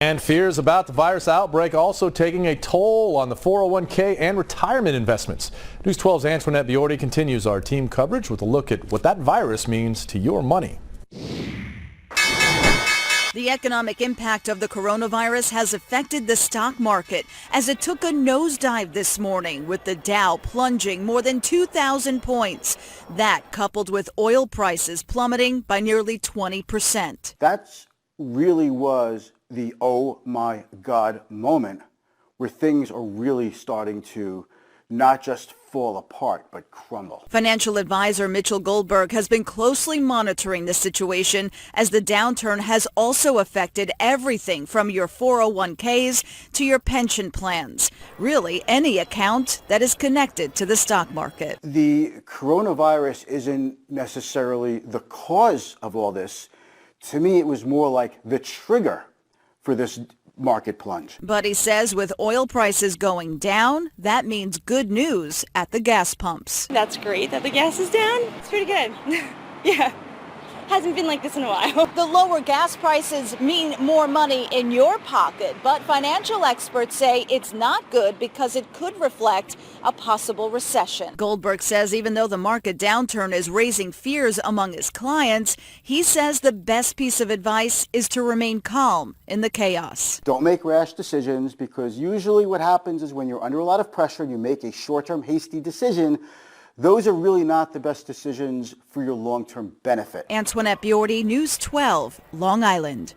And fears about the virus outbreak also taking a toll on the 401k and retirement investments. News 12's Antoinette Biordi continues our team coverage with a look at what that virus means to your money. The economic impact of the coronavirus has affected the stock market as it took a nosedive this morning, with the Dow plunging more than 2,000 points. That coupled with oil prices plummeting by nearly 20%. That really was the oh my God moment where things are really starting to not just fall apart, but crumble. Financial advisor Mitchell Goldberg has been closely monitoring the situation as the downturn has also affected everything from your 401ks to your pension plans. Really, any account that is connected to the stock market. The coronavirus isn't necessarily the cause of all this. To me, it was more like the trigger for this market plunge. But he says with oil prices going down, that means good news at the gas pumps. That's great that the gas is down. It's pretty good. Yeah. Hasn't been like this in a while. The lower gas prices mean more money in your pocket, but financial experts say it's not good because it could reflect a possible recession. Goldberg says even though the market downturn is raising fears among his clients, he says the best piece of advice is to remain calm in the chaos. Don't make rash decisions, because usually what happens is when you're under a lot of pressure and you make a short-term hasty decision, those are really not the best decisions for your long-term benefit. Antoinette Biordi, News 12, Long Island.